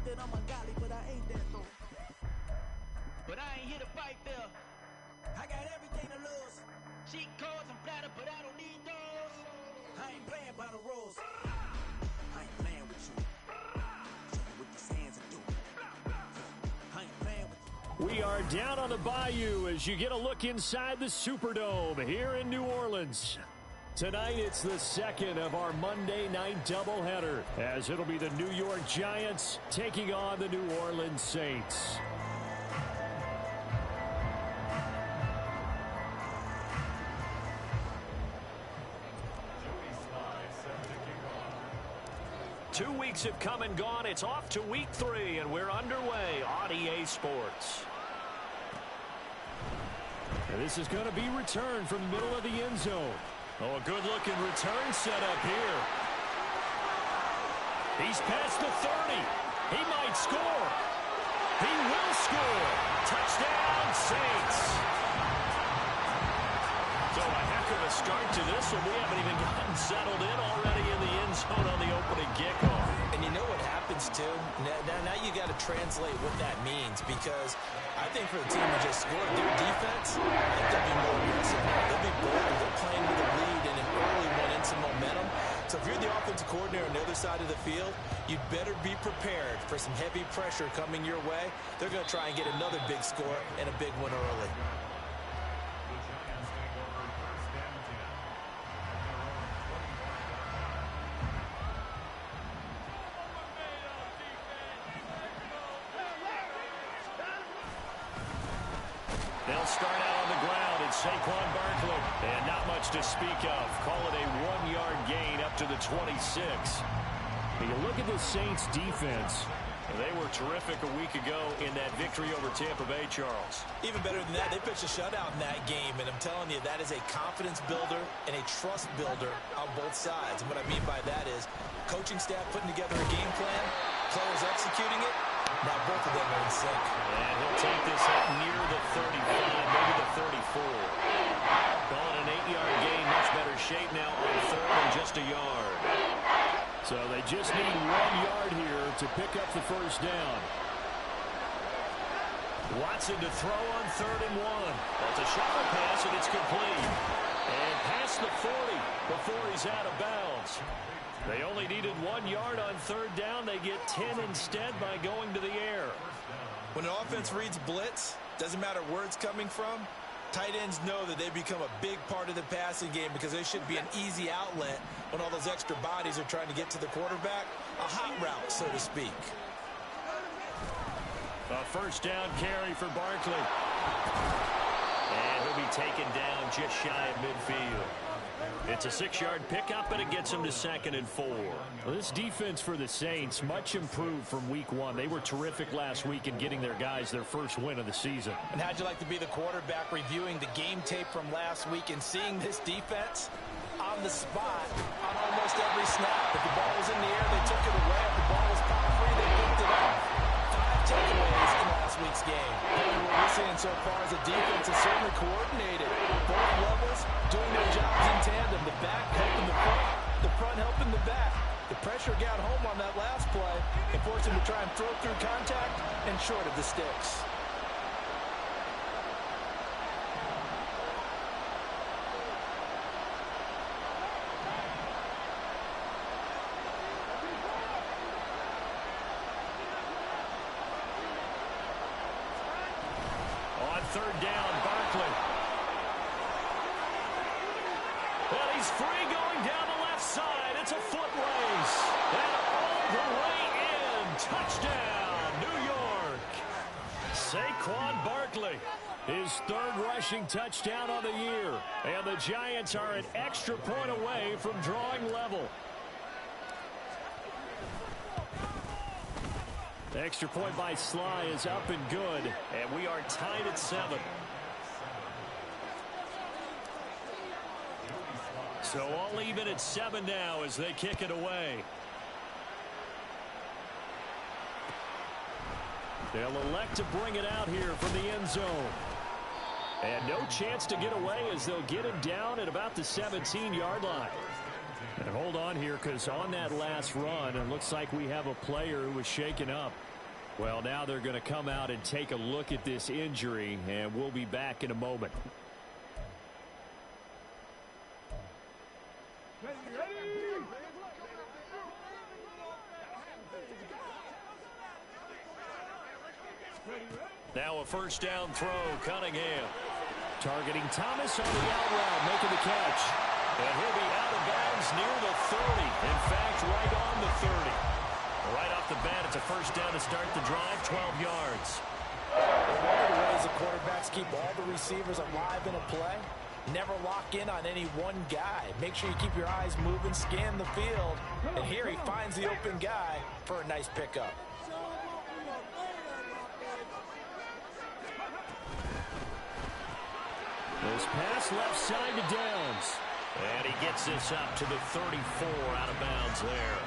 that I'm ungodly, but I ain't that though. But I ain't here to fight fair. I got everything to lose. Cheat codes, I'm flattered, but I don't need those. I ain't playing by the rules. I ain't playing with you. Show me what these hands are doing. I ain't playing with you. We are down on the bayou as you get a look inside the Superdome here in New Orleans. Tonight, it's the second of our Monday night doubleheader, as it'll be the New York Giants taking on the New Orleans Saints. Two weeks have come and gone. It's off to week 3, and we're underway on EA Sports. And this is going to be returned from the middle of the end zone. Oh, a good-looking return setup here. He's past the 30. He might score. He will score. Touchdown, Saints. So a heck of a start to this one. We haven't even gotten settled in already in the end zone on the opening kickoff. And you know what happens, too? Now you got to translate what that means, because I think for the team to just score their defense, I think they'll be more aggressive now. They'll be bold. They're playing with a lead and an early one and some momentum. So if you're the offensive coordinator on the other side of the field, you'd better be prepared for some heavy pressure coming your way. They're going to try and get another big score and a big one early. They'll start out on the ground. It's Saquon Barkley. And not much to speak of. Call it a 1-yard gain up to the 26. When you look at the Saints defense, they were terrific a week ago in that victory over Tampa Bay, Charles. Even better than that, they pitched a shutout in that game, and I'm telling you, that is a confidence builder and a trust builder on both sides. And what I mean by that is coaching staff putting together a game plan, players executing it. Now both of them are in sync. And he'll take this up near the 35, maybe the 34. Calling an 8-yard gain, much better shape now on third and just a yard. So they just need 1 yard here to pick up the first down. Watson to throw on 3rd and 1. That's a shuffle pass, and it's complete. And past the 40 before he's out of bounds. They only needed 1 yard on 3rd down. They get 10 instead by going to the air. When an offense reads blitz, doesn't matter where it's coming from, tight ends know that they become a big part of the passing game because they should be an easy outlet when all those extra bodies are trying to get to the quarterback. A hot route, so to speak. A first down carry for Barkley. And he'll be taken down just shy of midfield. It's a 6-yard pickup, but it gets him to 2nd and 4. Well, this defense for the Saints, much improved from week 1. They were terrific last week in getting their guys their first win of the season. And how'd you like to be the quarterback reviewing the game tape from last week and seeing this defense on the spot on almost every snap? If the ball was in the air, they took it away. If the ball was pop free, they picked it up. 5 takeaways in last week's game. And what we're seeing so far is the defense is certainly coordinated. Both levels doing their jobs in tandem. The back helping the front helping the back. The pressure got home on that last play and forced him to try and throw through contact and short of the sticks. On 3rd down, Barkley. And he's free going down the left side. It's a foot race. And all the way in. Touchdown, New York. Saquon Barkley, his 3rd rushing touchdown of the year. And the Giants are an extra point away from drawing level. The extra point by Sly is up and good, and we are tied at 7. So all even at 7 now as they kick it away. They'll elect to bring it out here from the end zone. And no chance to get away as they'll get him down at about the 17-yard line. And hold on here, because on that last run, it looks like we have a player who was shaken up. Well, now they're going to come out and take a look at this injury, and we'll be back in a moment. Now a first down throw, Cunningham. Targeting Thomas on the out route, making the catch. And he'll be out of bounds near the 30. In fact, right on the 30. Right off the bat, it's a first down to start the drive, 12 yards. One of the ways the quarterbacks keep all the receivers alive in a play, never lock in on any one guy. Make sure you keep your eyes moving, scan the field. And here he finds the open guy for a nice pickup. This pass left side to Downs. And he gets this up to the 34 out of bounds there.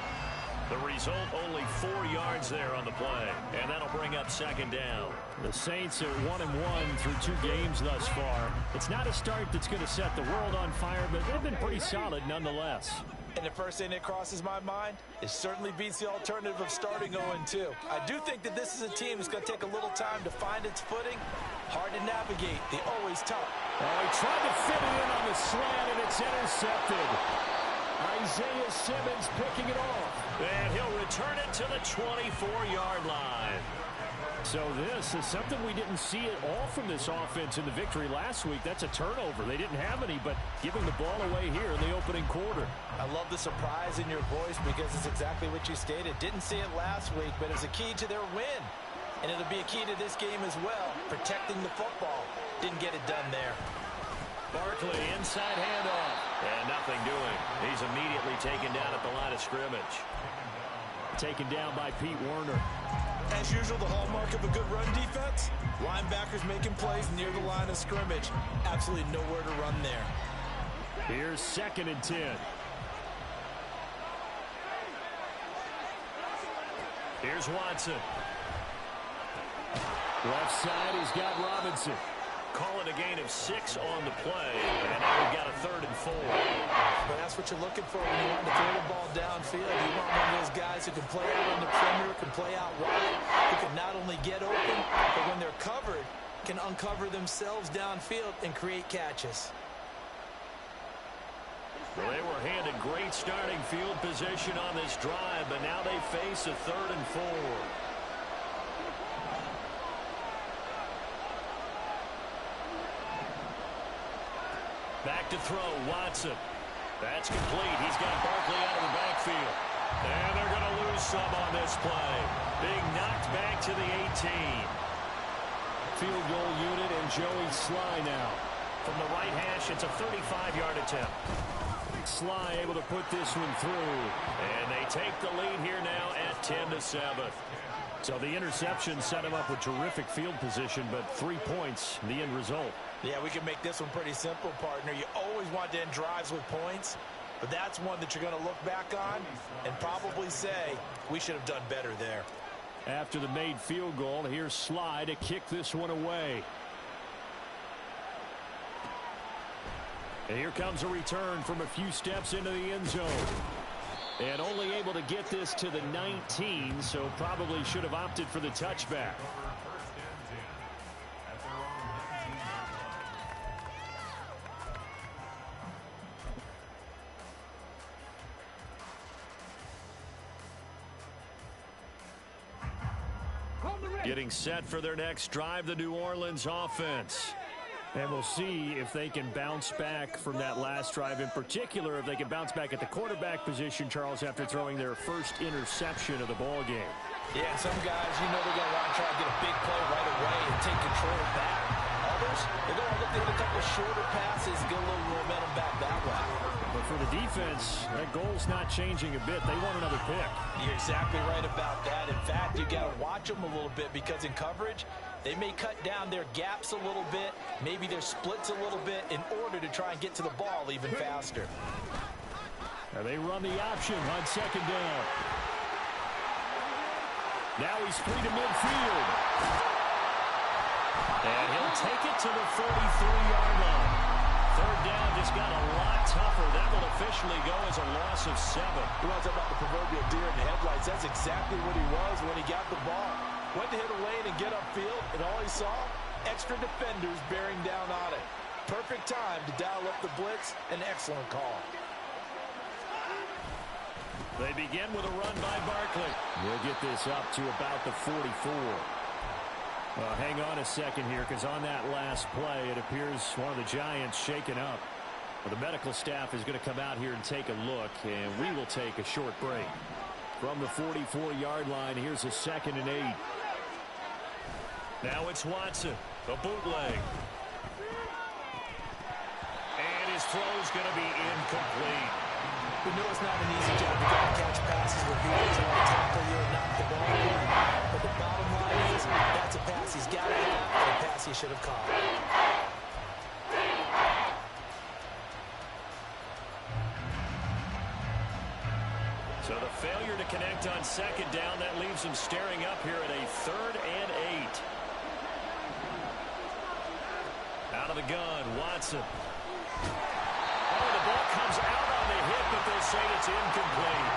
The result, only 4 yards there on the play. And that'll bring up second down. The Saints are 1-1 through 2 games thus far. It's not a start that's going to set the world on fire, but they've been pretty solid nonetheless. And the first thing that crosses my mind, it certainly beats the alternative of starting 0-2. I do think that this is a team that's going to take a little time to find its footing. Hard to navigate. They always tough. Oh, he tried to fit it in on the slant, and it's intercepted. Isaiah Simmons picking it off. And he'll return it to the 24-yard line. So this is something we didn't see at all from this offense in the victory last week. That's a turnover. They didn't have any, but giving the ball away here in the opening quarter. I love the surprise in your voice because it's exactly what you stated. Didn't see it last week, but it's a key to their win. And it'll be a key to this game as well, protecting the football. Didn't get it done there. Barkley, inside handoff. And nothing doing. He's immediately taken down at the line of scrimmage. Taken down by Pete Werner. As usual, the hallmark of a good run defense, linebackers making plays near the line of scrimmage. Absolutely nowhere to run there. Here's 2nd and 10. Here's Watson. Left side, he's got Robinson. Call it a gain of 6 on the play, and now we've got a 3rd and 4. But that's what you're looking for when you want to throw the ball downfield. You want one of those guys who can play out on the perimeter, can play out wide, who can not only get open, but when they're covered, can uncover themselves downfield and create catches. Well, they were handed great starting field position on this drive, but now they face a 3rd and 4. Back to throw, Watson. That's complete. He's got Barkley out of the backfield. And they're going to lose some on this play. Being knocked back to the 18. Field goal unit and Joey Sly now. From the right hash, it's a 35-yard attempt. Sly able to put this one through. And they take the lead here now at 10-7. So the interception set him up with terrific field position, but 3 points, the end result. Yeah, we can make this one pretty simple, partner. You always want to end drives with points, but that's one that you're going to look back on and probably say, we should have done better there. After the made field goal, here's Sly to kick this one away. And here comes a return from a few steps into the end zone. And only able to get this to the 19, so probably should have opted for the touchback. Getting set for their next drive, the New Orleans offense. And we'll see if they can bounce back from that last drive. In particular, if they can bounce back at the quarterback position, Charles, after throwing their first interception of the ball game. Yeah, some guys, you know they're going to want to try to get a big play right away and take control back. Others, they're going to look to hit a couple of shorter passes, get a little momentum back that way. But for the defense, that goal's not changing a bit. They want another pick. You're exactly right about that. In fact, you got to watch them a little bit because in coverage, they may cut down their gaps a little bit, maybe their splits a little bit in order to try and get to the ball even faster. And they run the option on 2nd down. Now he's free to midfield. And he'll take it to the 43-yard line. Third down just got a lot tougher. That will officially go as a loss of 7. You want to talk about the proverbial deer in the headlights? That's exactly what he was when he got the ball. Went to hit a lane and get upfield, and all he saw, extra defenders bearing down on it. Perfect time to dial up the blitz. An excellent call. They begin with a run by Barkley. We'll get this up to about the 44. Hang on a second here, because on that last play, it appears one of the Giants shaken up. Well, the medical staff is going to come out here and take a look, and we will take a short break. From the 44-yard line, here's a 2nd and 8. Now it's Watson, a bootleg. And his throw's going to be incomplete. We know it's not an easy job to catch passes where people try to tackle you and knock the ball away. But the bottom line is, that's a pass he's got to have and a pass he should have caught. So the failure to connect on 2nd down, that leaves him staring up here at a 3rd and 8. Out of the gun, Watson. Oh, the ball comes out on the hit, but they say it's incomplete.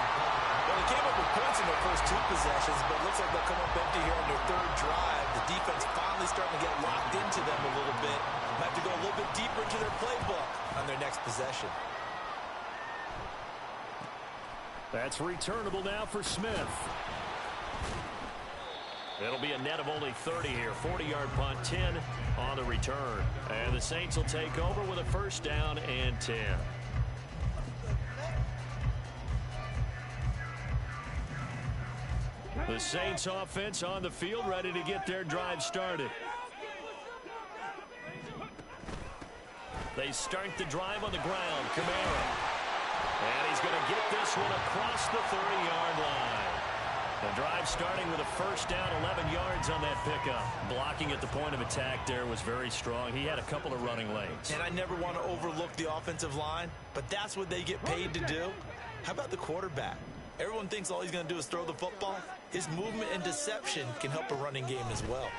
Well, they came up with points in their first 2 possessions, but it looks like they'll come up empty here on their 3rd drive. The defense finally starting to get locked into them a little bit. Might have to go a little bit deeper into their playbook on their next possession. That's returnable now for Smith. It'll be a net of only 30 here. 40-yard punt, 10 on the return. And the Saints will take over with a 1st down and 10. The Saints offense on the field, ready to get their drive started. They start the drive on the ground. Kamara. And he's going to get this one across the 30-yard line. The drive starting with a 1st down, 11 yards on that pickup. Blocking at the point of attack there was very strong. He had a couple of running lanes. And I never want to overlook the offensive line, but that's what they get paid to do. How about the quarterback? Everyone thinks all he's going to do is throw the football. His movement and deception can help a running game as well.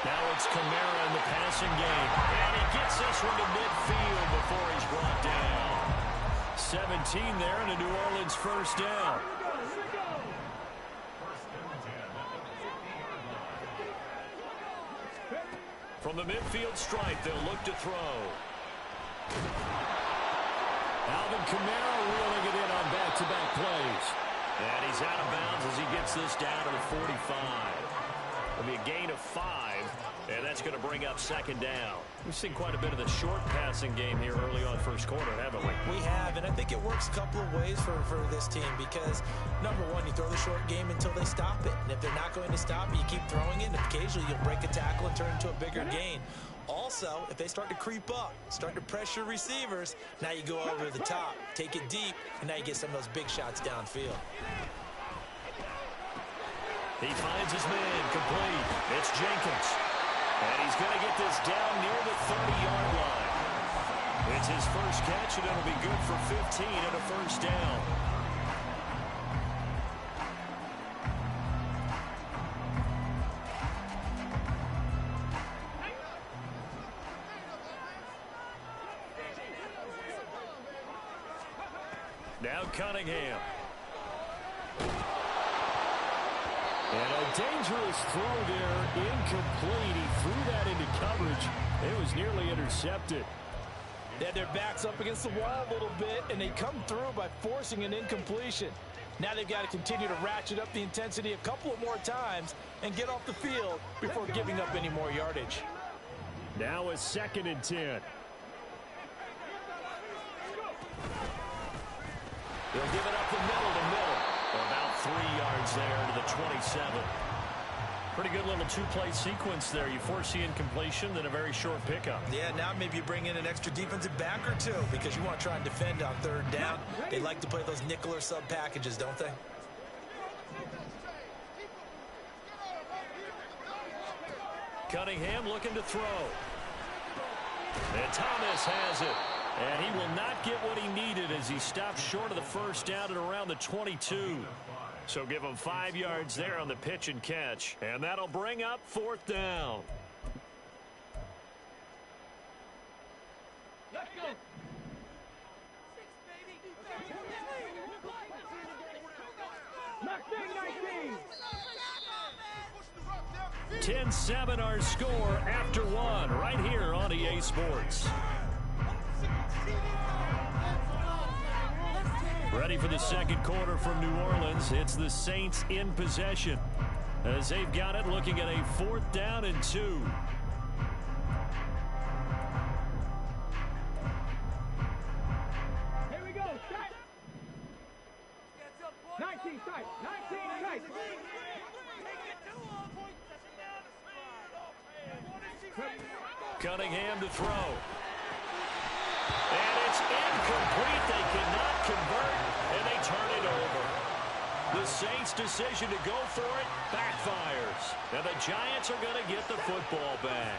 Now it's Kamara in the passing game. And he gets this one to midfield before he's brought down. 17 there and a New Orleans 1st down. From the midfield stripe, they'll look to throw. Alvin Kamara reeling it in on back-to-back plays. And he's out of bounds as he gets this down to the 45. It'll be a gain of 5, and that's going to bring up 2nd down. We've seen quite a bit of the short passing game here early on 1st quarter, haven't we? We have, and I think it works a couple of ways for this team because, number one, you throw the short game until they stop it. And if they're not going to stop it, you keep throwing it, and occasionally you'll break a tackle and turn it into a bigger gain. Also, if they start to creep up, start to pressure receivers, now you go over the top, take it deep, and now you get some of those big shots downfield. He finds his man complete. It's Jenkins. And he's going to get this down near the 30-yard line. It's his first catch, and it'll be good for 15 and a 1st down. Now Cunningham. And a dangerous throw there, incomplete. He threw that into coverage. It was nearly intercepted. They had their backs up against the wall a little bit, and they come through by forcing an incompletion. Now they've got to continue to ratchet up the intensity a couple of more times and get off the field before giving up any more yardage. Now a 2nd and 10. They'll give it up the middle to middle. About 3 yards there to the 27. Pretty good little 2-play sequence there. You force the incompletion, then a very short pickup. Yeah, now maybe you bring in an extra defensive back or two because you want to try and defend on 3rd down. They like to play those nickel or sub packages, don't they? Cunningham looking to throw. And Thomas has it. And he will not get what he needed as he stops short of the 1st down at around the 22. So give him 5 yards there on the pitch and catch. And that'll bring up 4th down. 10-7 our score after one right here on EA Sports. Ready for the second quarter from New Orleans. It's the Saints in possession as they've got it, looking at a 4th down and 2. Here we go. Strike. 19 strike. 19 strike. Cunningham to throw. And it's incomplete. They cannot convert, and they turn it over. The Saints' decision to go for it backfires. And the Giants are going to get the football back.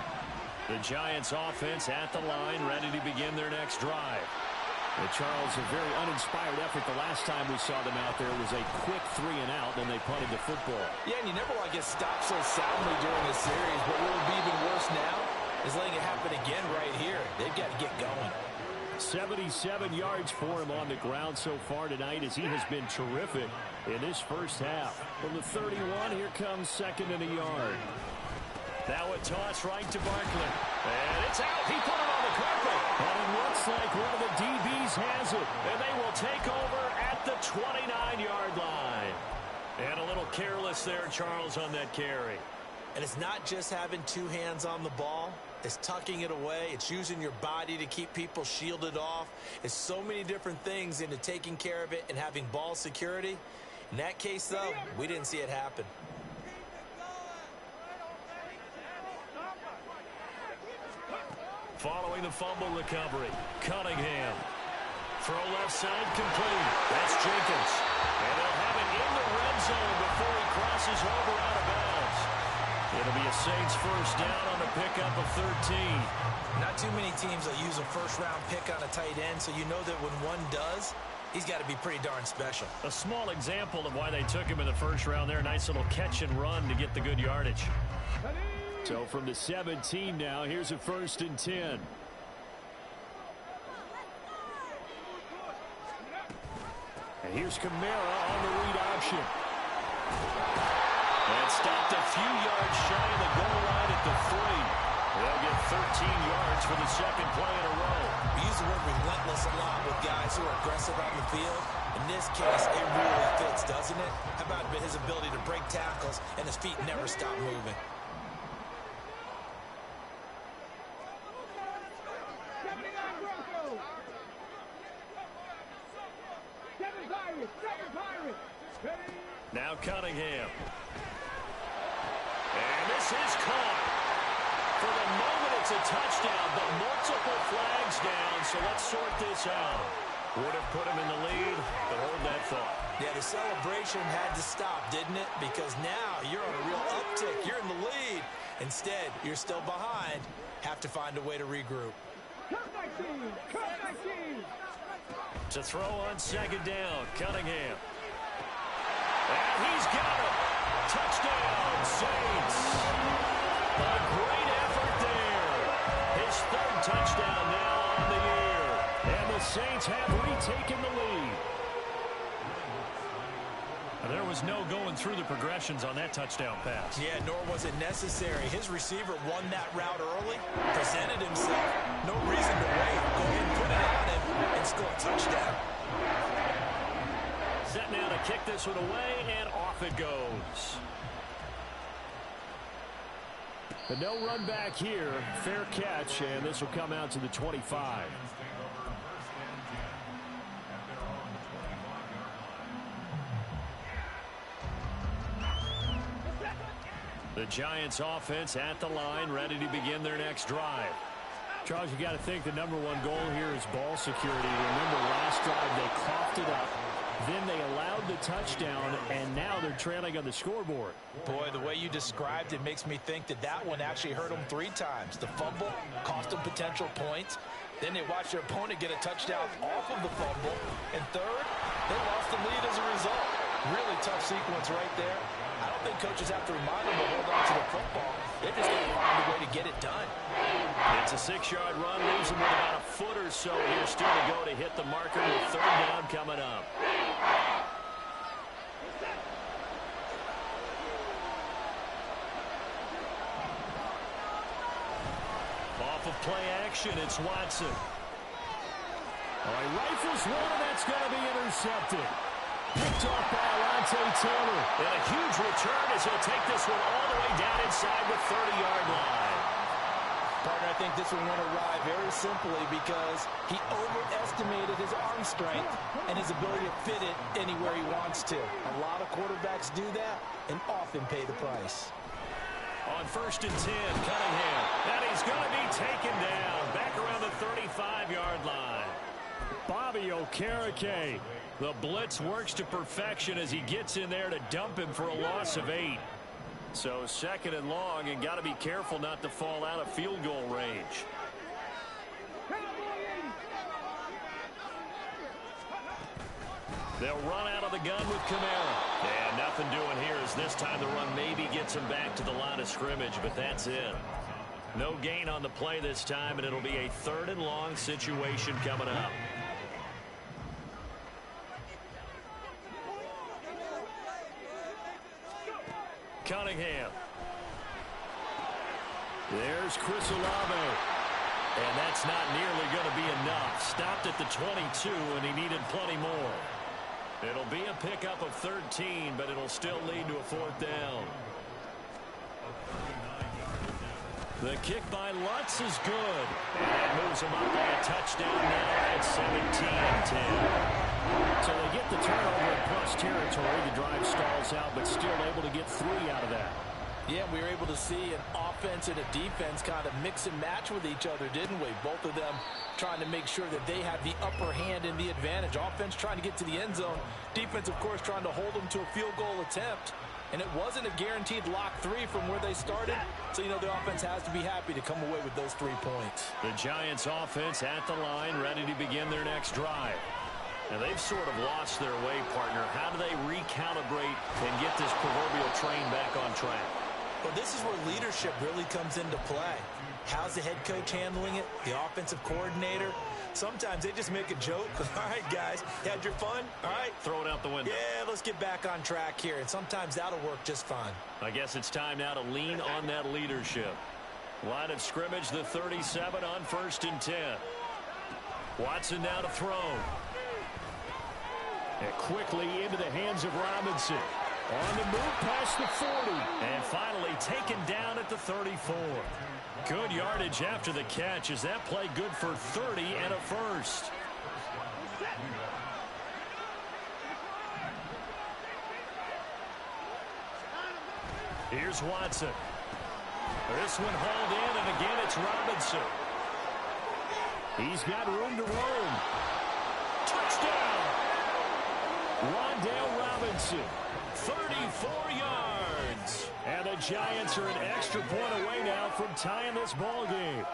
The Giants' offense at the line, ready to begin their next drive. Charles, a very uninspired effort. The last time we saw them out there was a quick 3-and-out, then they punted the football. Yeah, and you never want to get stopped so soundly during a series, but what would be even worse now is letting it happen again right here. They've got to get going. 77 yards for him on the ground so far tonight as he has been terrific in this first half. From the 31, here comes 2nd and a yard. Now a toss right to Barkley. And it's out. He put it on the carpet. And it looks like one of the DBs has it. And they will take over at the 29-yard line. And a little careless there, Charles, on that carry. And it's not just having two hands on the ball. It's tucking it away. It's using your body to keep people shielded off. It's so many different things into taking care of it and having ball security. In that case, though, we didn't see it happen. Following the fumble recovery, Cunningham. Throw left side complete. That's Jenkins. And they'll have it in the red zone before he crosses over out of bounds. It'll be a Saints first down on the pickup of 13. Not too many teams will use a first-round pick on a tight end, so you know that when one does, he's got to be pretty darn special. A small example of why they took him in the first round there. Nice little catch and run to get the good yardage. So from the 17 now, here's a 1st and 10. And here's Kamara on the read option. And stopped a few yards shy of the goal line at the 3. They'll get 13 yards for the second play in a row. We use the word relentless a lot with guys who are aggressive on the field. In this case, it really fits, doesn't it? How about his ability to break tackles and his feet never stop moving? Now Cunningham. And this is caught. For the moment, it's a touchdown, but multiple flags down, so let's sort this out. Would have put him in the lead, but hold that thought. Yeah, the celebration had to stop, didn't it? Because now you're on a real uptick. You're in the lead. Instead, you're still behind. Have to find a way to regroup. To throw on second down, Cunningham. And he's got it. Touchdown, Saints. A great effort there. His 3rd touchdown now on the year. And the Saints have retaken the lead. There was no going through the progressions on that touchdown pass. Yeah, nor was it necessary. His receiver won that route early, presented himself. No reason to wait. Go ahead and put it on him and score a touchdown. Set now to kick this one away, and off it goes. But no run back here. Fair catch, and this will come out to the 25. The Giants offense at the line, ready to begin their next drive. Charles, you got to think the #1 goal here is ball security. Remember, last drive they coughed it up. Then they allowed the touchdown, and now they're trailing on the scoreboard. Boy, the way you described it makes me think that that one actually hurt them 3 times. The fumble cost them potential points. Then they watched their opponent get a touchdown off of the fumble. And third, they lost the lead as a result. Really tough sequence right there. I don't think coaches have to remind them to hold on to the football. They just got to find a way to get it done. It's a 6-yard run, leaves them with about a foot or so here still to go to hit the marker with 3rd down coming up. play action. It's Watson. All right, rifles one, and that's going to be intercepted. Picked off by Alontae Taylor. And a huge return as he'll take this one all the way down inside the 30-yard line. Partner, I think this one went awry very simply because he overestimated his arm strength and his ability to fit it anywhere he wants to. A lot of quarterbacks do that and often pay the price. On 1st and 10, Cunningham. And he's going to be taken down back around the 35-yard line. Bobby Okereke. The blitz works to perfection as he gets in there to dump him for a loss of 8. So 2nd and long, and got to be careful not to fall out of field goal range. They'll run out of the gun with Kamara. And nothing doing here as this time the run maybe gets him back to the line of scrimmage, but that's it. No gain on the play this time, and it'll be a 3rd and long situation coming up. Cunningham. There's Chris Olave. And that's not nearly going to be enough. Stopped at the 22, and he needed plenty more. It'll be a pickup of 13, but it'll still lead to a 4th down. The kick by Lutz is good. And that moves him up by a touchdown now at 17-10. So they get the turnover in plus territory. The drive stalls out, but still able to get 3 out of that. Yeah, we were able to see an offense and a defense kind of mix and match with each other, didn't we? Both of them trying to make sure that they have the upper hand and the advantage. Offense trying to get to the end zone. Defense, of course, trying to hold them to a field goal attempt. And it wasn't a guaranteed lock 3 from where they started. So, you know, the offense has to be happy to come away with those 3 points. The Giants offense at the line, ready to begin their next drive. Now, they've sort of lost their way, partner. How do they recalibrate and get this proverbial train back on track? Well, this is where leadership really comes into play. How's the head coach handling it? The offensive coordinator? Sometimes they just make a joke. All right, guys, you had your fun? All right. Throw it out the window. Yeah, let's get back on track here. And sometimes that'll work just fine. I guess it's time now to lean on that leadership. Line of scrimmage, the 37 on 1st and 10. Watson now to throw. And quickly into the hands of Robinson. On the move past the 40. And finally taken down at the 34. Good yardage after the catch. Is that play good for 30 and a first? Here's Watson. This one hauled in, and again it's Robinson. He's got room to roam. Touchdown! Wan'Dale Robinson. 34 yards. And the Giants are an extra point away now from tying this ball game.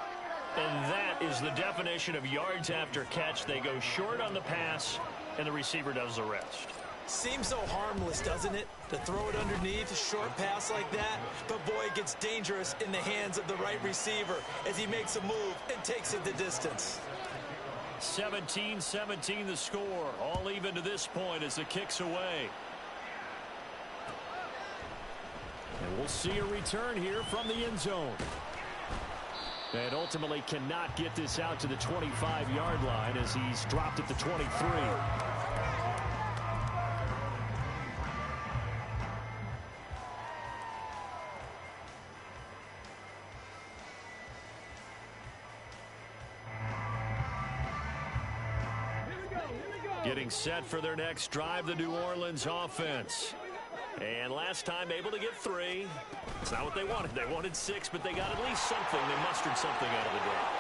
And that is the definition of yards after catch. They go short on the pass, and the receiver does the rest. Seems so harmless, doesn't it? To throw it underneath, a short pass like that. But, boy, it gets dangerous in the hands of the right receiver as he makes a move and takes it the distance. 17-17 the score. All even to this point as the kick's away. And we'll see a return here from the end zone. And ultimately cannot get this out to the 25-yard line as he's dropped at the 23. Getting set for their next drive, the New Orleans offense. And last time able to get 3. It's not what they wanted. They wanted 6, but they got at least something. They mustered something out of the drive.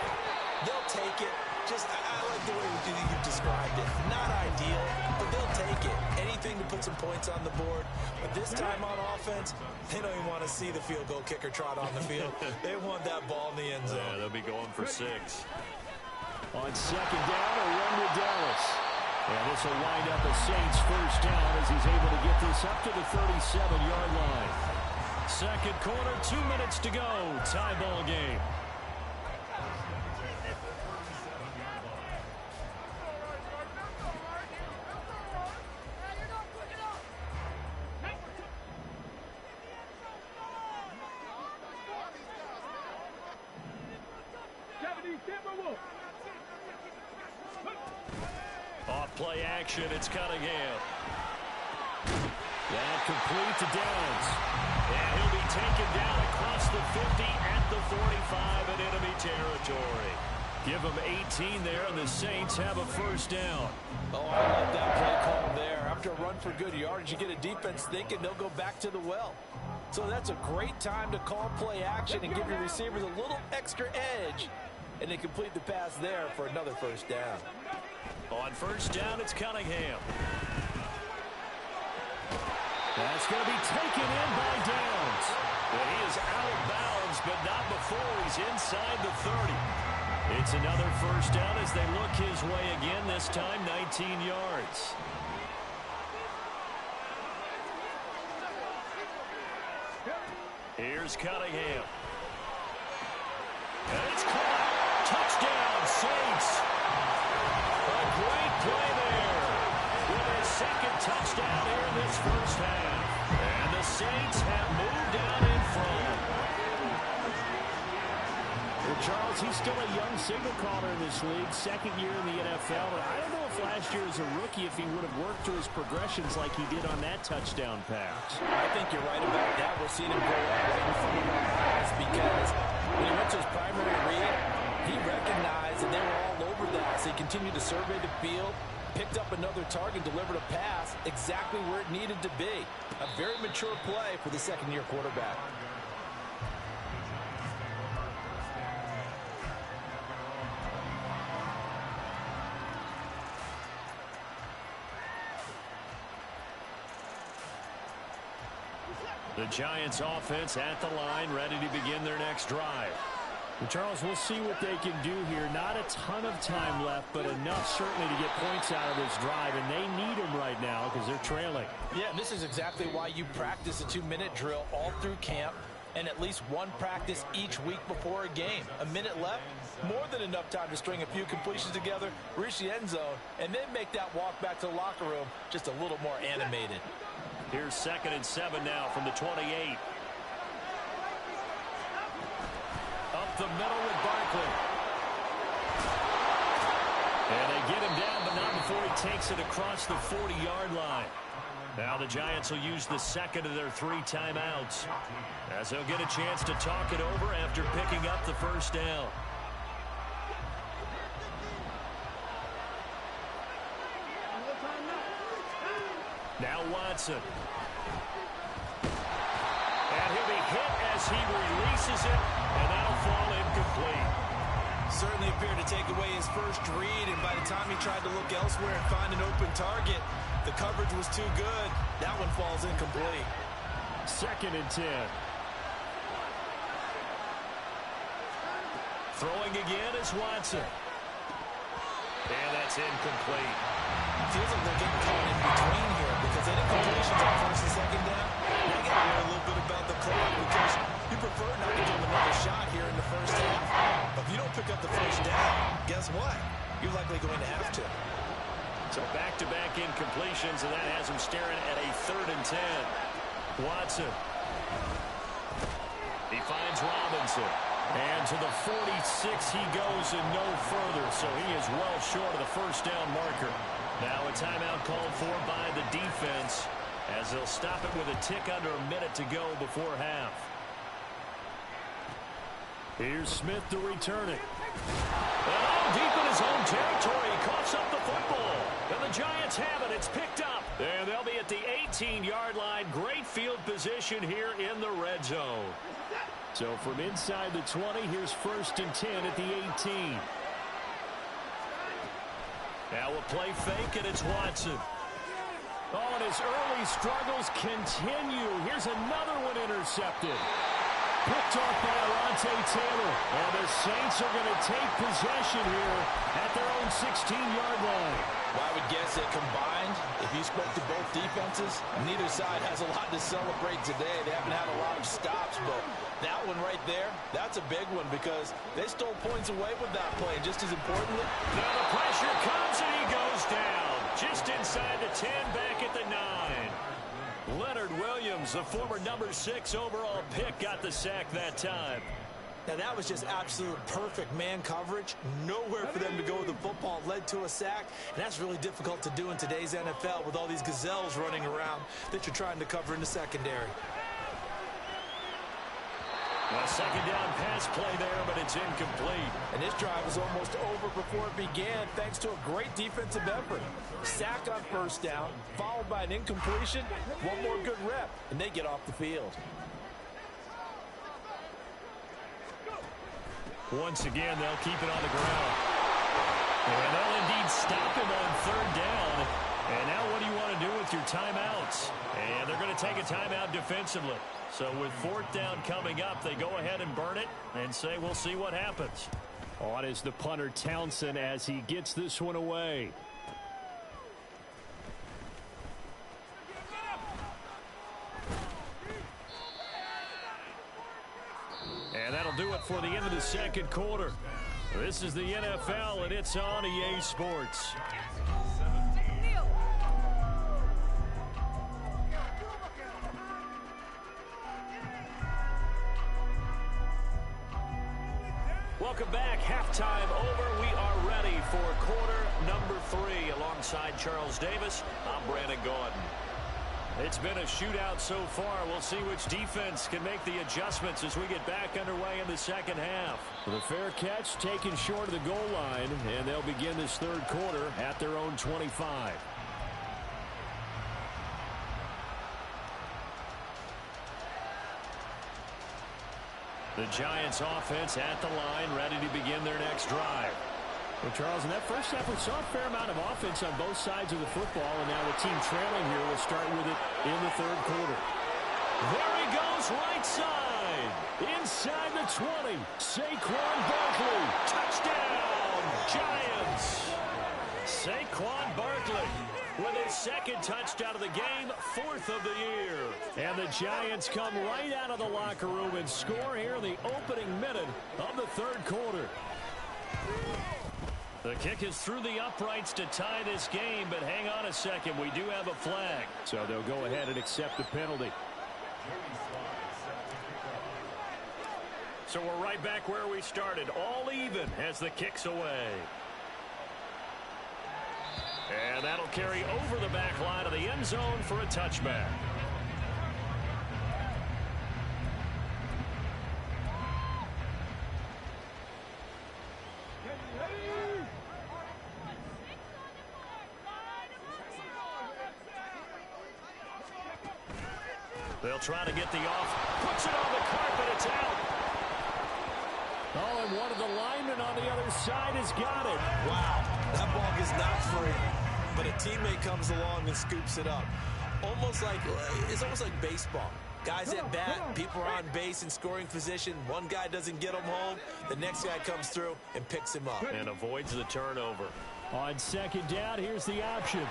They'll take it. I like the way you've described it. Not ideal, but they'll take it. Anything to put some points on the board. But this time on offense, they don't even want to see the field goal kicker trot on the field. They want that ball in the end zone. Yeah, they'll be going for 6. On 2nd down, a run with Dallas. And this will wind up a Saints first down as he's able to get this up to the 37-yard line. 2nd quarter, 2 minutes to go. Tie ball game. play action. It's Cunningham. That complete to Downs. And he'll be taken down across the 50 at the 45 in enemy territory. Give them 18 there, and the Saints have a first down. Oh, I love that play call there. After a run for good yardage, you get a defense thinking they'll go back to the well. So that's a great time to call play action and give your receivers a little extra edge. And they complete the pass there for another first down. On first down, it's Cunningham. That's going to be taken in by Downs. And he is out of bounds, but not before he's inside the 30. It's another first down as they look his way again, this time 19 yards. Here's Cunningham. And it's caught. Touchdown, Saints. A great play there. With their second touchdown here in this first half. And the Saints have moved down in front. Well, Charles, he's still a young signal caller in this league, second year in the NFL. And I don't know if last year as a rookie if he would have worked through his progressions like he did on that touchdown pass. I think you're right about that. We're seeing him go up right in front of our eyes because when he went to his primary read, he recognized that they were all over that. So he continued to survey the field, picked up another target, delivered a pass exactly where it needed to be. A very mature play for the second-year quarterback. The Giants offense at the line, ready to begin their next drive. Well, Charles, we'll see what they can do here. Not a ton of time left, but enough certainly to get points out of this drive, and they need them right now because they're trailing. Yeah, and this is exactly why you practice a 2-minute drill all through camp and at least one practice each week before a game. A minute left, more than enough time to string a few completions together, reach the end zone, and then make that walk back to the locker room just a little more animated. Here's 2nd and 7 now from the 28. Up the middle with Barkley. And they get him down, but not before he takes it across the 40-yard line. Now the Giants will use the second of their 3 timeouts, as they'll get a chance to talk it over after picking up the first down. Now Watson. And he'll be hit as he releases it, and that'll fall incomplete. Certainly appeared to take away his first read, and by the time he tried to look elsewhere and find an open target, the coverage was too good. That one falls incomplete. 2nd and 10. Throwing again is Watson. And that's incomplete. Feels like they're getting caught in between here because they didn't completions on 1st and 2nd down. They got to learn a little bit about the clock because you prefer not to give them another shot here in the first half. But if you don't pick up the first down, guess what? You're likely going to have to. So back-to-back incompletions, and that has him staring at a 3rd and 10. Watson. He finds Robinson. And to the 46 he goes and no further, so he is well short of the first down marker. Now a timeout called for by the defense as they'll stop it with a tick under a minute to go before half. Here's Smith to return it. And deep in his own territory, he coughs up the football. And the Giants have it. It's picked up. And they'll be at the 18-yard line. Great field position here in the red zone. So from inside the 20, here's 1st and 10 at the 18. Now a play fake, and it's Watson. Oh, and his early struggles continue. Here's another one intercepted. Picked off by Alontae Taylor. And the Saints are going to take possession here at their own 16-yard line. Well, I would guess that combined, if you spoke to both defenses, neither side has a lot to celebrate today. They haven't had a lot of stops, but that one right there, that's a big one because they stole points away with that play. And just as importantly, now the pressure comes and he goes down. Just inside the 10, back at the 9. Leonard Williams, the former number 6 overall pick, got the sack that time. Now, that was just absolute perfect man coverage. Nowhere for them to go with the football. Led to a sack, and that's really difficult to do in today's NFL with all these gazelles running around that you're trying to cover in the secondary. A second down pass play there, but it's incomplete. And this drive was almost over before it began, thanks to a great defensive effort. Sack on first down, followed by an incompletion, one more good rep, and they get off the field. Once again, they'll keep it on the ground. And they'll indeed stop him on third down. And now what do you want to do with your timeouts? And they're going to take a timeout defensively. So with fourth down coming up, they go ahead and burn it and say we'll see what happens. On is the punter Townsend as he gets this one away. And that'll do it for the end of the second quarter. This is the NFL, and it's on EA Sports. Welcome back. Halftime over. We are ready for quarter number 3. Alongside Charles Davis, I'm Brandon Gordon. It's been a shootout so far. We'll see which defense can make the adjustments as we get back underway in the second half. The fair catch taken short of the goal line, and they'll begin this third quarter at their own 25. The Giants offense at the line, ready to begin their next drive. Well, Charles, in that first half, we saw a fair amount of offense on both sides of the football, and now the team trailing here will start with it in the third quarter. There he goes, right side. Inside the 20. Saquon Barkley. Touchdown, Giants. Saquon Barkley with his second touchdown of the game, 4th of the year. And the Giants come right out of the locker room and score here in the opening minute of the third quarter. The kick is through the uprights to tie this game, but hang on a second. We do have a flag. So they'll go ahead and accept the penalty. So we're right back where we started, all even as the kick's away. And that'll carry over the back line of the end zone for a touchback. They'll try to get the off. Puts it on the carpet. It's out. Oh, and one of the linemen on the other side has got it. Wow, that ball is not free, but a teammate comes along and scoops it up. It's almost like baseball. Guys at bat, people are on base in scoring position. One guy doesn't get him home. The next guy comes through and picks him up. And avoids the turnover. On second down, here's the option.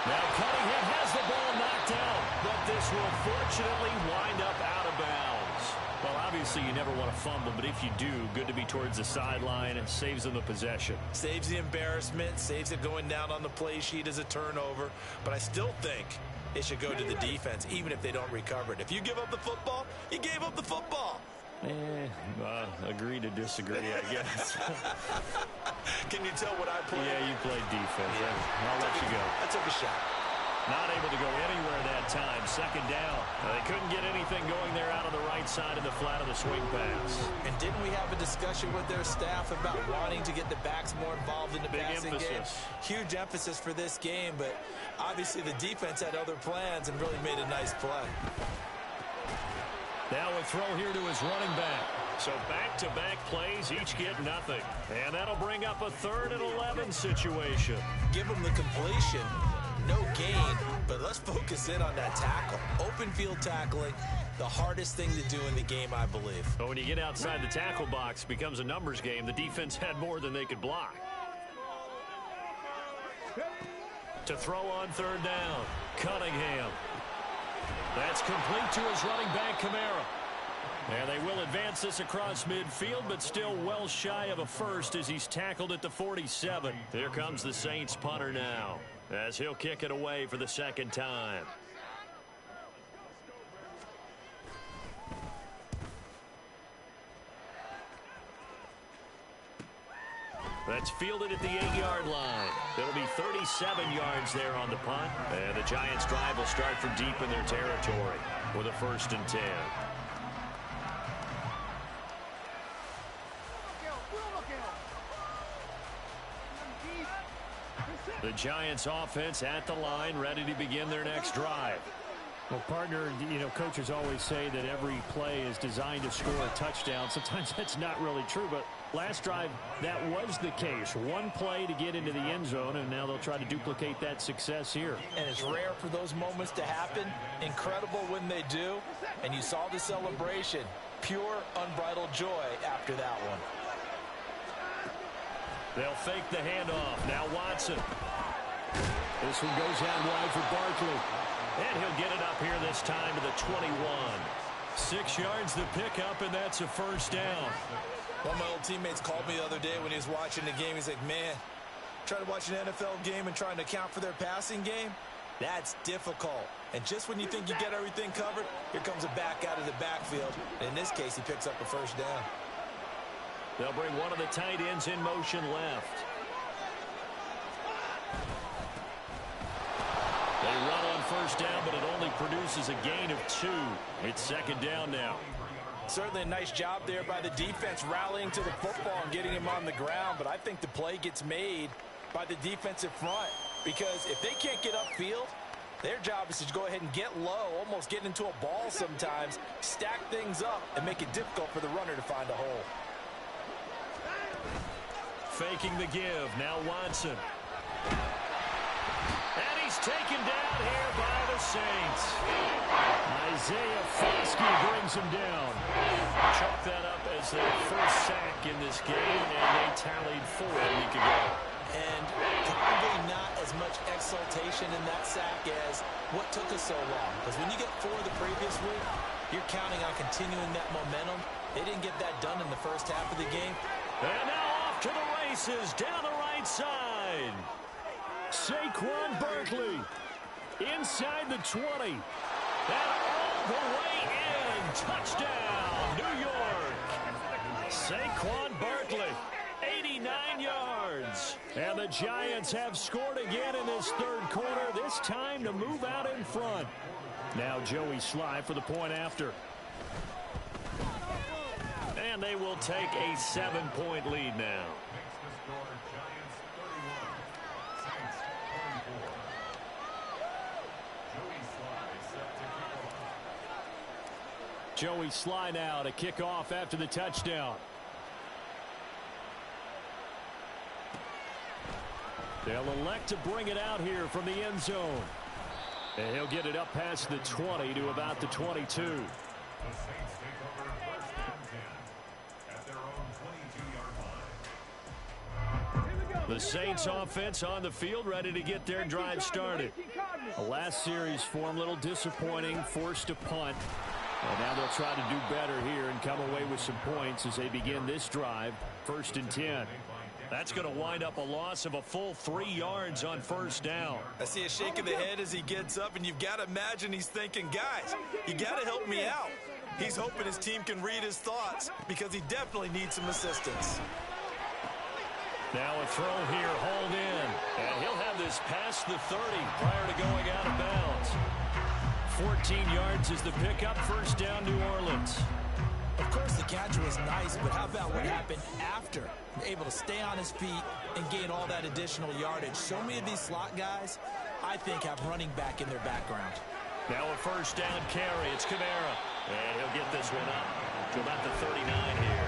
Now Cunningham has the ball knocked out, but this will fortunately wind up out of bounds. Well, obviously you never want to fumble, but if you do, good to be towards the sideline. It saves them the possession. Saves the embarrassment, saves it going down on the play sheet as a turnover. But I still think it should go to the defense, even if they don't recover it. If you give up the football, you gave up the football. Agree to disagree, I guess. Can you tell what I played? Yeah, you played defense. Yeah. I'll let you go. I took a shot. Not able to go anywhere that time. Second down. They couldn't get anything going there out on the right side of the flat of the swing pass. And didn't we have a discussion with their staff about wanting to get the backs more involved in the passing game? Huge emphasis for this game, but obviously the defense had other plans and really made a nice play. Now a throw here to his running back. So back-to-back plays, each get nothing. And that'll bring up a 3rd and 11 situation. Give him the completion. No gain, but let's focus in on that tackle. Open field tackling, the hardest thing to do in the game, I believe. But when you get outside the tackle box, it becomes a numbers game. The defense had more than they could block. To throw on 3rd down, Cunningham. That's complete to his running back, Kamara. And they will advance this across midfield, but still well shy of a first as he's tackled at the 47. Here comes the Saints punter now, as he'll kick it away for the second time. That's fielded at the 8-yard line. It'll be 37 yards there on the punt. And the Giants' drive will start from deep in their territory with a 1st and 10. The Giants' offense at the line, ready to begin their next drive. Well, partner, coaches always say that every play is designed to score a touchdown. Sometimes that's not really true, but last drive, that was the case. One play to get into the end zone, and now they'll try to duplicate that success here. And it's rare for those moments to happen. Incredible when they do. And you saw the celebration. Pure, unbridled joy after that one. They'll fake the handoff. Now Watson. This one goes out wide for Barkley. And he'll get it up here this time to the 21. 6 yards the pickup, and that's a 1st down. One of my old teammates called me the other day when he was watching the game. He's like, man, trying to watch an NFL game and trying to account for their passing game, that's difficult. And just when you think you get everything covered, here comes a back out of the backfield. And in this case, he picks up a 1st down. They'll bring one of the tight ends in motion left. They run on 1st down, but it only produces a gain of 2. It's 2nd down now. Certainly a nice job there by the defense rallying to the football and getting him on the ground, but I think the play gets made by the defensive front because if they can't get upfield, their job is to go ahead and get low, almost get into a ball sometimes, stack things up, and make it difficult for the runner to find a hole. Faking the give. Now Watson. And he's taken down here by the Saints. Isaiah Foskey brings him down. Chalk that up as their 1st sack in this game, and they tallied 4 a week ago. And probably not as much exultation in that sack as what took us so long. Because when you get 4 the previous week, you're counting on continuing that momentum. They didn't get that done in the first half of the game. And now off to the races down the right side. Saquon Barkley inside the 20. And all the way in. Touchdown, New York. Saquon Barkley, 89 yards. And the Giants have scored again in this 3rd quarter, this time to move out in front. Now Joey Sly for the point after. And they will take a 7-point lead now. Joey Sly now to kick off after the touchdown. They'll elect to bring it out here from the end zone. And he'll get it up past the 20 to about the 22. The Saints offense on the field, ready to get their drive started. The last series for him, a little disappointing, forced to punt. And now they'll try to do better here and come away with some points as they begin this drive. 1st and 10. That's going to wind up a loss of a full 3 yards on 1st down. I see a shake of the head as he gets up, and you've got to imagine he's thinking, guys, you got to help me out. He's hoping his team can read his thoughts because he definitely needs some assistance. Now a throw here, hauled in. And he'll have this past the 30 prior to going out of bounds. 14 yards is the pickup. 1st down, New Orleans. Of course, the catch was nice, but how about what happened after? Able to stay on his feet and gain all that additional yardage. So many of these slot guys, I think, have running back in their background. Now a 1st down carry. It's Kamara. And he'll get this one up to about the 39 here.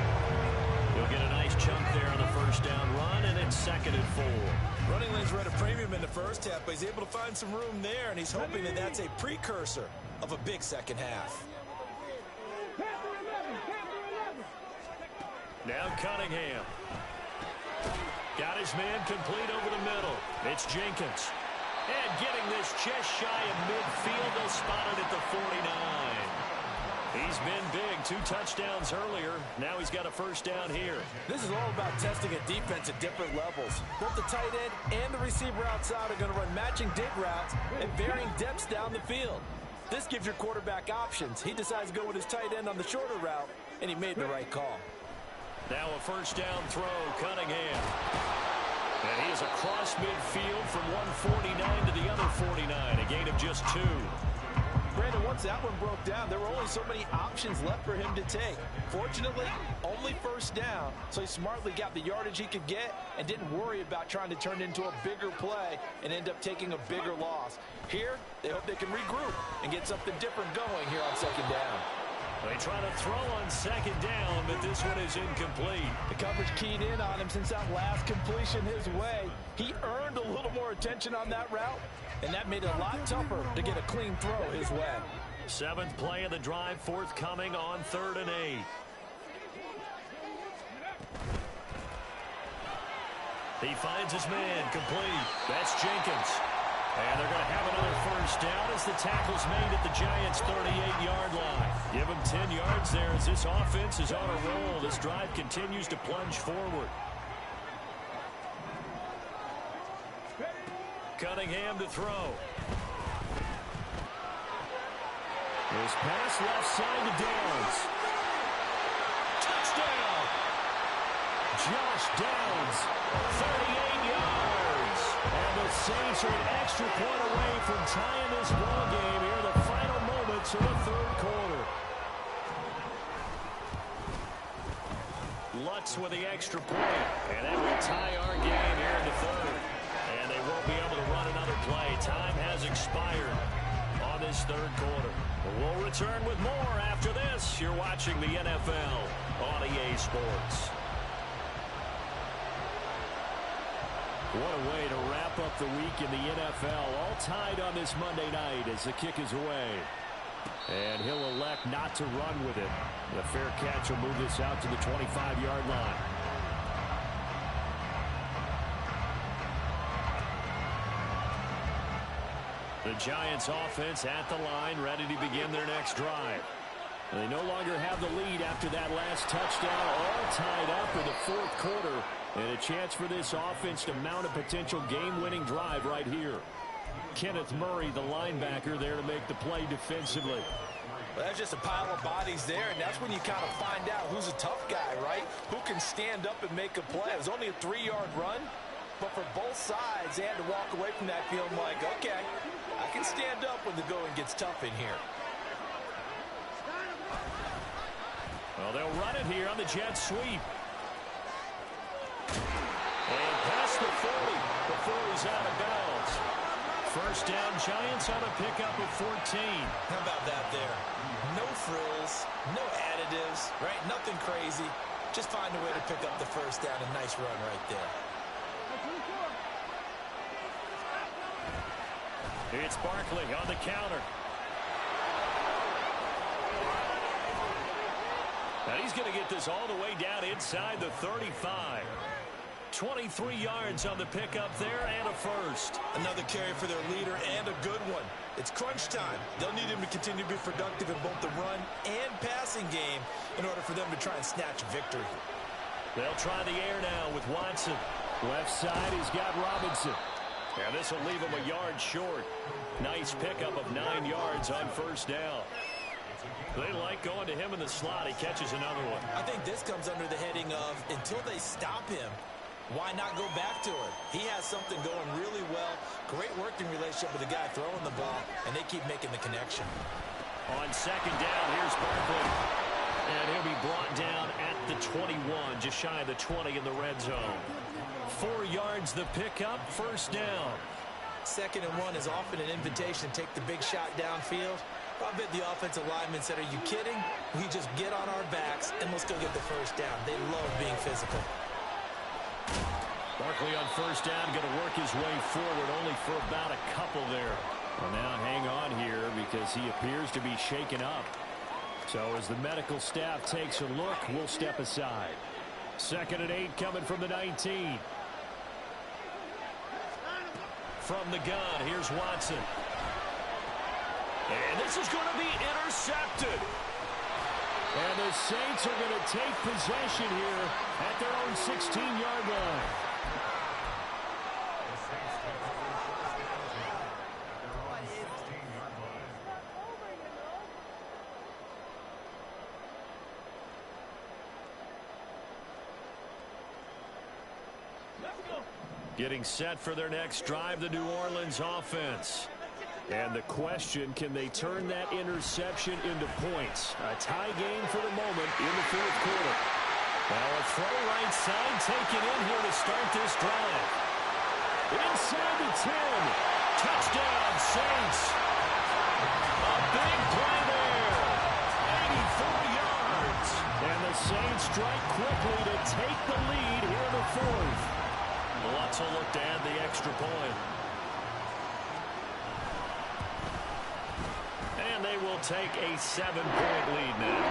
He'll get a nice chunk there on the 1st down run, and it's 2nd and 4. Running lanes were at a premium in the first half, but he's able to find some room there, and he's hoping that that's a precursor of a big second half. Now Cunningham. Got his man complete over the middle. It's Jenkins. And getting this just shy of midfield, they'll spot it at the 49. He's been big. 2 touchdowns earlier. Now he's got a 1st down here. This is all about testing a defense at different levels. Both the tight end and the receiver outside are going to run matching dig routes at varying depths down the field. This gives your quarterback options. He decides to go with his tight end on the shorter route, and he made the right call. Now a first down throw, Cunningham. And he is across midfield from 149 to the other 49, a gain of just 2. Brandon, once that one broke down, there were only so many options left for him to take. Fortunately, only first down, so he smartly got the yardage he could get and didn't worry about trying to turn it into a bigger play and end up taking a bigger loss. Here, they hope they can regroup and get something different going here on second down. They try to throw on second down, but this one is incomplete. The coverage keyed in on him since that last completion his way. He earned a little more attention on that route, and that made it a lot tougher to get a clean throw his way. 7th play of the drive, forthcoming on 3rd and 8. He finds his man, complete. That's Jenkins. And they're going to have another first down as the tackle's made at the Giants' 38-yard line. Give him 10 yards there as this offense is on a roll. This drive continues to plunge forward. Cunningham to throw. His pass left side to Downs. Touchdown! Josh Downs, 38 yards. And the Saints are an extra point away from tying this ball game here, the final moments of the 3rd quarter. Lutz with the extra point, and that will tie our game here in the 3rd. And they won't be able to run another play. Time has expired on this 3rd quarter. We'll return with more after this. You're watching the NFL on EA Sports. What a way to wrap up the week in the NFL. All tied on this Monday night as the kick is away. And he'll elect not to run with it. The fair catch will move this out to the 25-yard line. The Giants offense at the line, ready to begin their next drive. They no longer have the lead after that last touchdown, all tied up in the 4th quarter. And a chance for this offense to mount a potential game-winning drive right here. Kenneth Murray, the linebacker, there to make the play defensively. Well, that's just a pile of bodies there, and that's when you kind of find out who's a tough guy, right? Who can stand up and make a play. It was only a 3-yard run, but for both sides, they had to walk away from that feeling like, okay, I can stand up when the going gets tough in here. Well, they'll run it here on the jet sweep. And past the 40 before he's out of bounds. First down, Giants on a pickup of 14. How about that there? No frills, no additives, right? Nothing crazy. Just find a way to pick up the first down. A nice run right there. It's Barkley on the counter. And he's going to get this all the way down inside the 35. 23 yards on the pickup there and a first. Another carry for their leader and a good one. It's crunch time. They'll need him to continue to be productive in both the run and passing game in order for them to try and snatch victory. They'll try the air now with Watson. Left side, he's got Robinson. And this will leave him a yard short. Nice pickup of 9 yards on first down. They like going to him in the slot. He catches another one. I think this comes under the heading of until they stop him, why not go back to it? He has something going really well. Great working relationship with the guy throwing the ball, and they keep making the connection. On second down, here's Barkley. And he'll be brought down at the 21, just shy of the 20 in the red zone. 4 yards the pickup, first down. 2nd and 1 is often an invitation to take the big shot downfield. I bet the offensive lineman said, are you kidding? We just get on our backs and let's go get the first down. They love being physical. Barkley on first down, going to work his way forward only for about a couple there. Well, now hang on here because he appears to be shaken up. So as the medical staff takes a look, we'll step aside. 2nd and 8 coming from the 19. From the gun, here's Watson. And this is going to be intercepted. And the Saints are going to take possession here at their own 16-yard line. Getting set for their next drive, the New Orleans offense. And the question, can they turn that interception into points? A tie game for the moment in the fourth quarter. Now a throw right side taken in here to start this drive. Inside the 10. Touchdown, Saints. A big play there. 84 yards. And the Saints strike quickly to take the lead here in the fourth. Lutz will look to add the extra point. And they will take a 7-point lead now.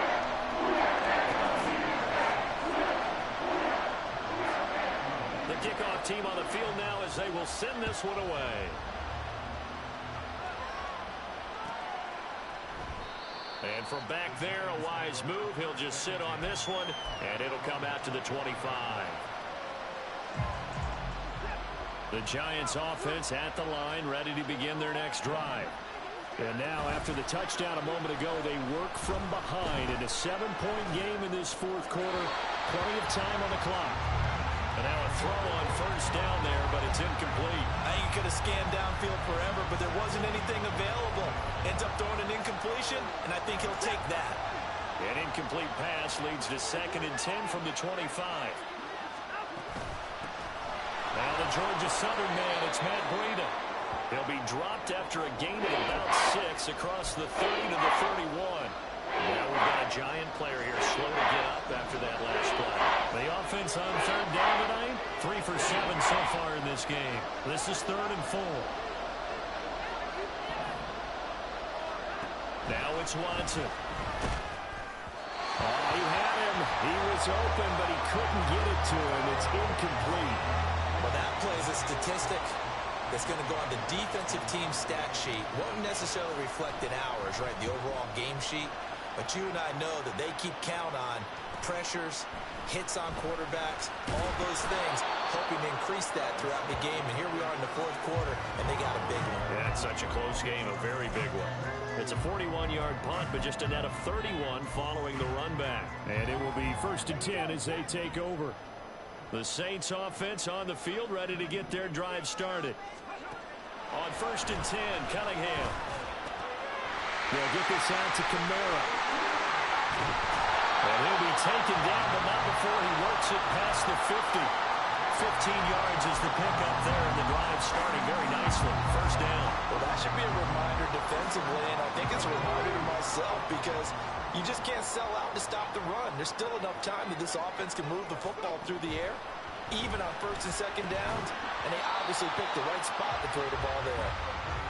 The kickoff team on the field now as they will send this one away. And from back there, a wise move. He'll just sit on this one, and it'll come out to the 25. The Giants offense at the line, ready to begin their next drive. And now, after the touchdown a moment ago, they work from behind in a 7-point game in this fourth quarter. Plenty of time on the clock. And now a throw on first down there, but it's incomplete. I think he could have scanned downfield forever, but there wasn't anything available. Ends up throwing an incompletion, and I think he'll take that. An incomplete pass leads to 2nd and 10 from the 25. Now the Georgia Southern man, it's Matt Breida. He'll be dropped after a gain of about 6 across the 30 to the 31. Now we've got a Giant player here slow to get up after that last play. The offense on 3rd down tonight, 3 for 7 so far in this game. This is 3rd and 4. Now it's Watson. Oh, he had him. He was open, but he couldn't get it to him. It's incomplete. Well, that play is a statistic that's going to go on the defensive team stat sheet. Won't necessarily reflect in ours, right, the overall game sheet. But you and I know that they keep count on pressures, hits on quarterbacks, all those things, hoping to increase that throughout the game. And here we are in the fourth quarter, and they got a big one. Yeah, it's such a close game, a very big one. It's a 41-yard punt, but just a net of 31 following the run back. And it will be 1st and 10 as they take over. The Saints offense on the field, ready to get their drive started. On 1st and 10, Cunningham. They'll get this out to Kamara. And he'll be taken down, but not before he works it past the 50. 15 yards is the pickup there, and the drive starting very nicely. 1st down. Well, that should be a reminder defensively, and I think it's a reminder to myself because you just can't sell out to stop the run. There's still enough time that this offense can move the football through the air, even on 1st and 2nd downs, and they obviously picked the right spot to throw the ball there.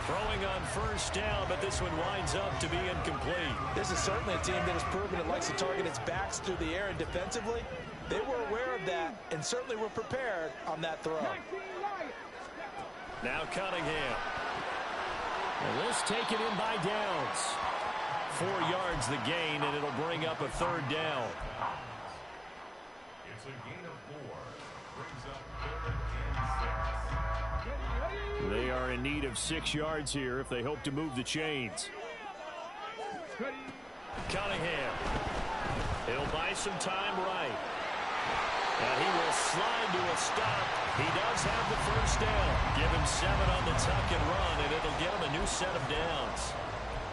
Throwing on 1st down, but this one winds up to be incomplete. This is certainly a team that has proven it likes to target its backs through the air, and defensively, they were aware of that and certainly were prepared on that throw. Now Cunningham. And this taken in by Downs. 4 yards the gain, and it'll bring up a 3rd down. It's a gain of 4. Brings up 3rd and 6. They are in need of 6 yards here if they hope to move the chains. Cunningham. He'll buy some time right. And he will slide to a stop. He does have the 1st down. Give him 7 on the tuck and run, and it'll get him a new set of downs.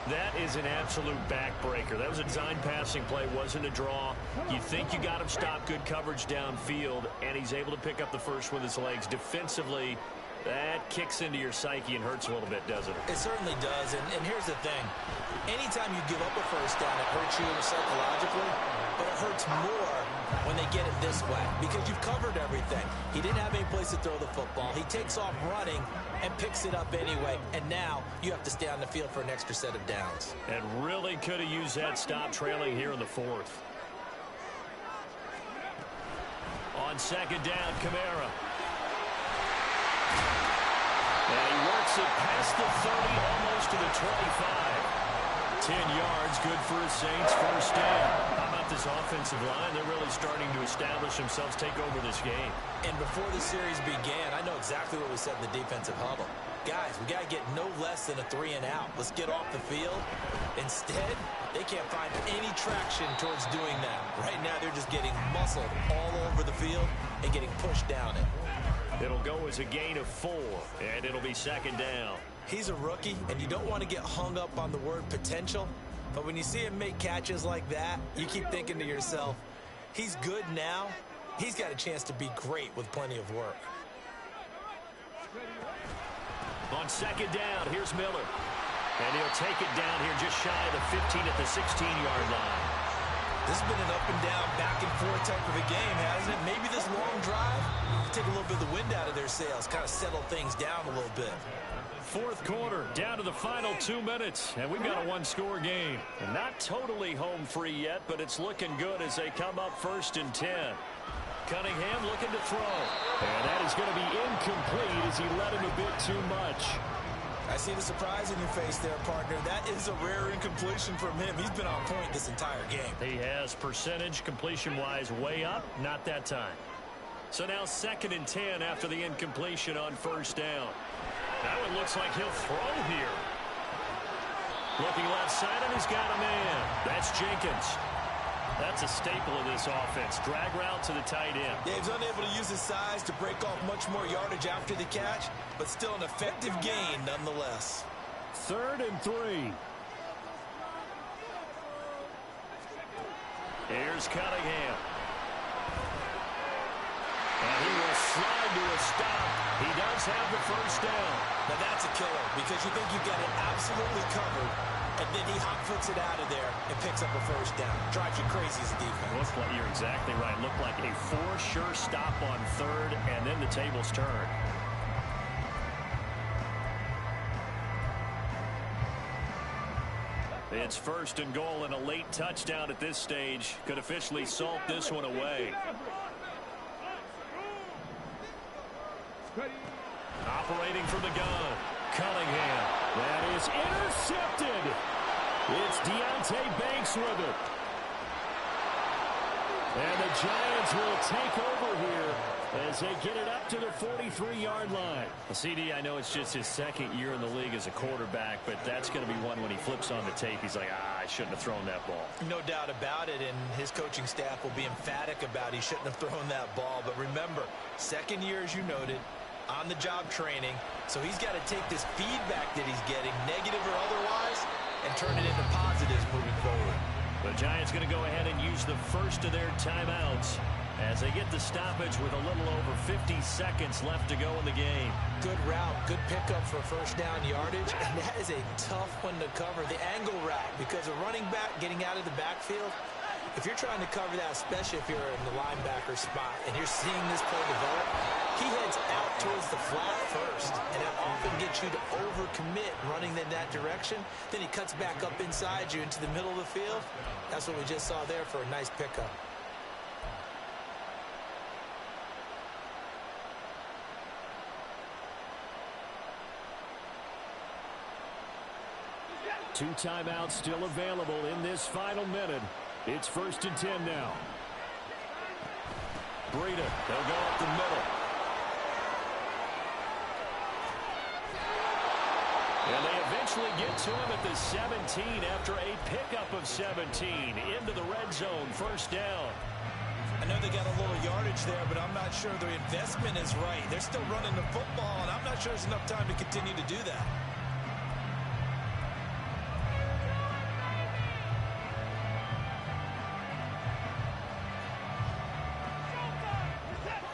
That is an absolute backbreaker. That was a design passing play, wasn't a draw. You think you got him stopped, good coverage downfield, and he's able to pick up the first with his legs. Defensively, that kicks into your psyche and hurts a little bit, doesn't it? It certainly does, and here's the thing. Anytime you give up a 1st down, it hurts you psychologically, but it hurts more when they get it this way because you've covered everything. He didn't have any place to throw the football. He takes off running and picks it up anyway, and now you have to stay on the field for an extra set of downs. And really could have used that stop trailing here in the 4th. On 2nd down, Kamara. And he works it past the 30, almost to the 25. 10 yards, good for a Saints 1st down. How about this offensive line? They're really starting to establish themselves, take over this game. And before the series began, I know exactly what we said in the defensive huddle. Guys, we got to get no less than a 3 and out. Let's get off the field. Instead, they can't find any traction towards doing that. Right now, they're just getting muscled all over the field and getting pushed down it. It'll go as a gain of 4, and it'll be second down. He's a rookie, and you don't want to get hung up on the word potential. But when you see him make catches like that, you keep thinking to yourself, he's good now. He's got a chance to be great with plenty of work. On second down, here's Miller. And he'll take it down here just shy of the 15 at the 16-yard line. This has been an up and down, back and forth type of a game, hasn't it? Maybe this long drive take a little bit of the wind out of their sails, kind of settle things down a little bit. Fourth quarter, down to the final 2 minutes, and we've got a one-score game. And not totally home free yet, but it's looking good as they come up 1st and 10. Cunningham looking to throw. And that is going to be incomplete as he let him a bit too much. I see the surprise in your face there, partner. That is a rare incompletion from him. He's been on point this entire game. He has percentage completion-wise way up, not that time. So now 2nd and 10 after the incompletion on 1st down. That one looks like he'll throw here. Looking left side, and he's got a man. That's Jenkins. That's a staple of this offense. Drag route to the tight end. Yeah, he's unable to use his size to break off much more yardage after the catch, but still an effective gain nonetheless. 3rd and 3. Here's Cunningham. And he will slide to a stop. He does have the 1st down. Now that's a killer because you think you've got it absolutely covered, and then he hot foots it out of there and picks up a 1st down. Drives you crazy as a defense. You're exactly right. Looked like a for-sure stop on 3rd, and then the tables turn. It's 1st and goal, and a late touchdown at this stage could officially salt this one away. Operating from the gun, Cunningham. That is intercepted. It's Deontay Banks with it. And the Giants will take over here as they get it up to the 43-yard line. Well, CD, I know it's just his 2nd year in the league as a quarterback, but that's going to be one when he flips on the tape. He's like, I shouldn't have thrown that ball. No doubt about it, and his coaching staff will be emphatic about he shouldn't have thrown that ball. But remember, 2nd year, as you noted, on-the-job training. So he's got to take this feedback that he's getting, negative or otherwise, and turn it into positives moving forward. The Giants going to go ahead and use the first of their timeouts as they get the stoppage with a little over 50 seconds left to go in the game. Good route, good pickup for 1st down yardage, and that is a tough one to cover, the angle route, because a running back getting out of the backfield, if you're trying to cover that, especially if you're in the linebacker spot and you're seeing this play develop, he heads out towards the flat first, and that often gets you to overcommit running in that direction. Then he cuts back up inside you into the middle of the field. That's what we just saw there for a nice pickup. Two timeouts still available in this final minute. It's 1st and 10 now. Breida, they'll go up the middle. And they eventually get to him at the 17 after a pickup of 17 into the red zone, 1st down. I know they got a little yardage there, but I'm not sure their investment is right. They're still running the football, and I'm not sure there's enough time to continue to do that.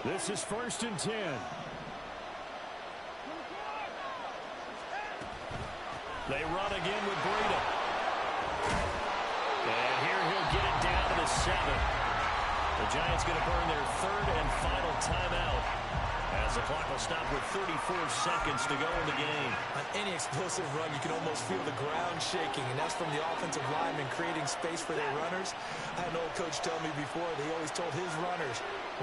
This is 1st and 10. They run again with Breida. And here he'll get it down to the 7. The Giants going to burn their 3rd and final timeout as the clock will stop with 34 seconds to go in the game. On any explosive run, you can almost feel the ground shaking, and that's from the offensive linemen creating space for their runners. I had an old coach tell me before, they always told his runners,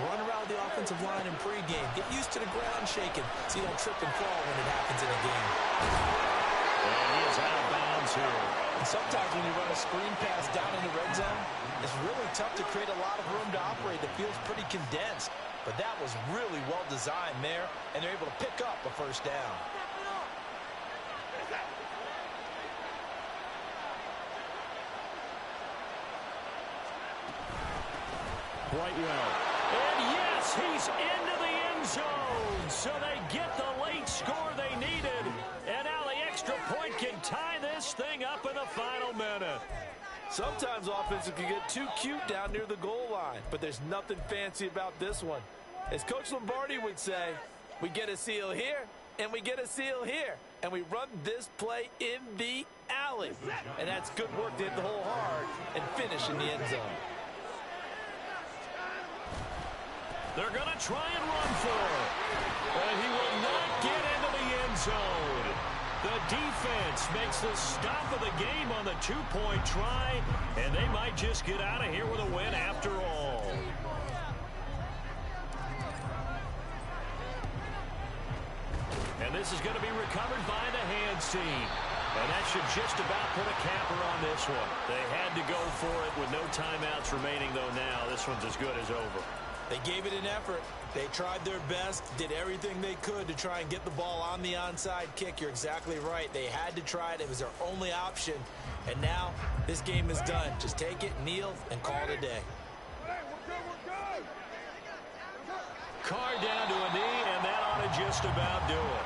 run around the offensive line in pregame. Get used to the ground shaking so you don't trip and fall when it happens in a game. And he is out of bounds here. And sometimes when you run a screen pass down in the red zone, it's really tough to create a lot of room to operate. The field's pretty condensed. But that was really well designed there, and they're able to pick up a 1st down. Brightwell. And yes, he's into the end end zone. So they get the late score they needed. And now the extra point can tie this thing up in the final minute. Sometimes offenses can get too cute down near the goal line, but there's nothing fancy about this one. As Coach Lombardi would say, we get a seal here, and we get a seal here, and we run this play in the alley. And that's good work to hit the hole hard and finish in the end zone. They're going to try and run for it. And he will not get into the end zone. The defense makes the stop of the game on the two-point try, and they might just get out of here with a win after all. And this is going to be recovered by the hands team. And that should just about put a capper on this one. They had to go for it with no timeouts remaining, though now this one's as good as over. They gave it an effort. They tried their best, did everything they could to try and get the ball on the onside kick. You're exactly right. They had to try it. It was their only option. And now this game is done. Just take it, kneel, and call it a day. Carr down to a knee, and that ought to just about do it.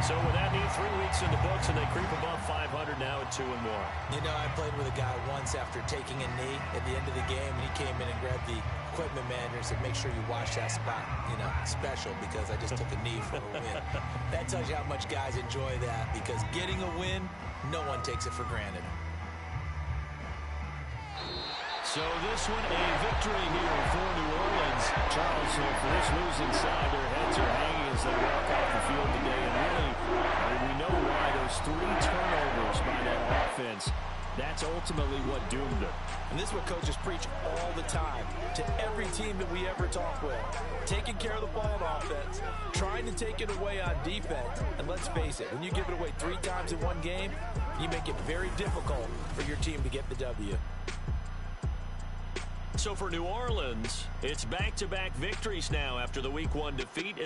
So with that knee 3 weeks in the books, and they creep above 500 now at 2-1. You know, I played with a guy once after taking a knee at the end of the game, and he came in and grabbed the equipment manager and said, make sure you watch that spot, you know, special, because I just took a knee for a win. That tells you how much guys enjoy that, because getting a win, no one takes it for granted. So this one, a victory here for New Orleans. Charles, for this losing side, their heads are hanging as they walk off the field today. And really, we know why those 3 turnovers by that offense, that's ultimately what doomed them. And this is what coaches preach all the time to every team that we ever talk with. Taking care of the ball on offense, trying to take it away on defense. And let's face it, when you give it away 3 times in one game, you make it very difficult for your team to get the W. So for New Orleans, it's back-to-back victories now after the Week 1 defeat.